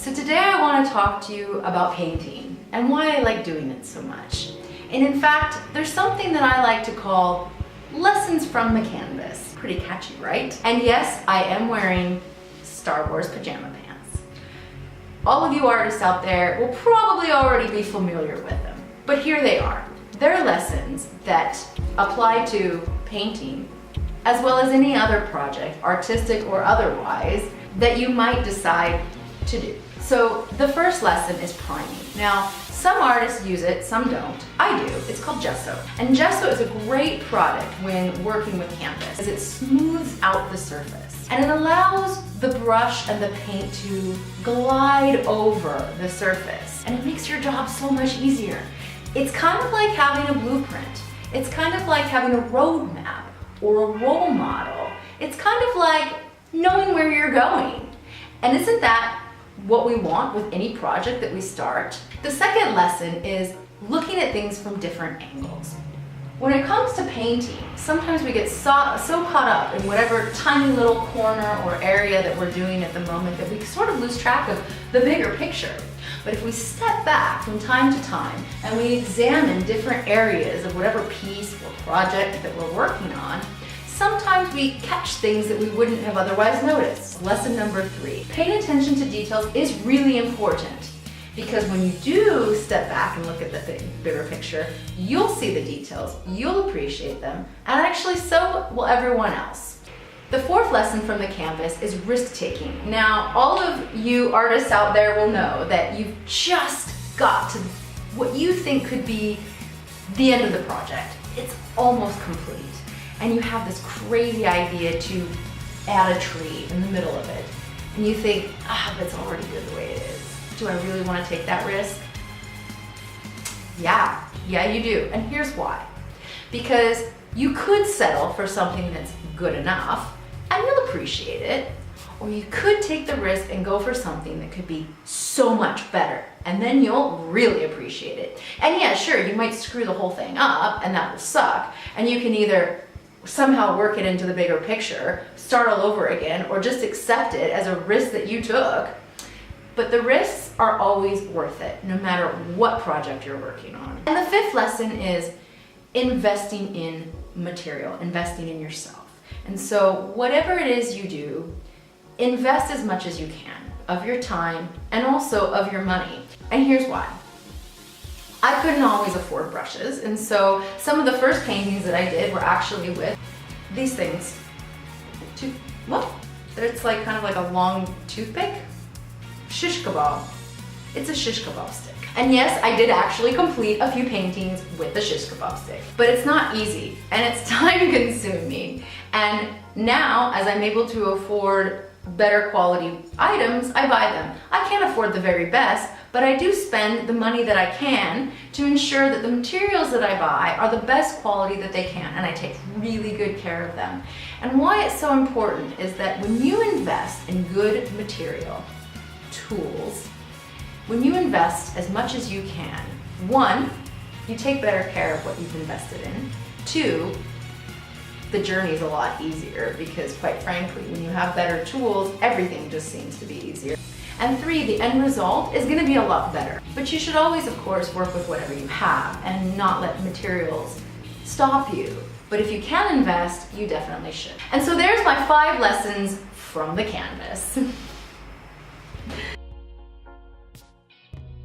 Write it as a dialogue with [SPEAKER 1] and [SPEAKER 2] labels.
[SPEAKER 1] So today I want to talk to you about painting and why I like doing it so much. And in fact, there's something that I like to call lessons from the canvas. Pretty catchy, right? And yes, I am wearing Star Wars pajama pants. All of you artists out there will probably already be familiar with them, but here they are. They're lessons that apply to painting as well as any other project, artistic or otherwise, that you might decide to do. So the first lesson is priming. Now, some artists use it, some don't. I do. It's called gesso. And gesso is a great product when working with canvas, as it smooths out the surface. And it allows the brush and the paint to glide over the surface. And it makes your job so much easier. It's kind of like having a blueprint. It's kind of like having a roadmap or a role model. It's kind of like knowing where you're going. And isn't that what we want with any project that we start? The second lesson is looking at things from different angles. When it comes to painting, sometimes we get so caught up in whatever tiny little corner or area that we're doing at the moment that we sort of lose track of the bigger picture. But if we step back from time to time and we examine different areas of whatever piece or project that we're working on, sometimes we catch things that we wouldn't have otherwise noticed. Lesson number 3, paying attention to details is really important, because when you do step back and look at the bigger picture, you'll see the details, you'll appreciate them, and actually so will everyone else. The fourth lesson from the canvas is risk-taking. Now, all of you artists out there will know that you've just got to what you think could be the end of the project. It's almost complete. And you have this crazy idea to add a tree in the middle of it. And you think, but it's already good the way it is. Do I really want to take that risk? Yeah, you do. And here's why. Because you could settle for something that's good enough and you'll appreciate it. Or you could take the risk and go for something that could be so much better, and then you'll really appreciate it. And yeah, sure, you might screw the whole thing up and that will suck. And you can either somehow work it into the bigger picture, start all over again, or just accept it as a risk that you took. But the risks are always worth it, no matter what project you're working on. And the fifth lesson is investing in material, investing in yourself. And so whatever it is you do, invest as much as you can of your time and also of your money. And here's why. I couldn't always afford brushes, and so some of the first paintings that I did were actually with these things. It's like kind of like a long toothpick. Shish kebab. It's a shish kebab stick. And yes, I did actually complete a few paintings with the shish kebab stick, but it's not easy and it's time consuming. And now, as I'm able to afford better quality items, I buy them. I can't afford the very best, but I do spend the money that I can to ensure that the materials that I buy are the best quality that they can, and I take really good care of them. And why it's so important is that when you invest in good material, tools, when you invest as much as you can, 1, you take better care of what you've invested in. 2, the journey is a lot easier, because quite frankly, when you have better tools, everything just seems to be easier. And 3, the end result is going to be a lot better. But you should always, of course, work with whatever you have and not let materials stop you. But if you can invest, you definitely should. And so there's my 5 lessons from the canvas.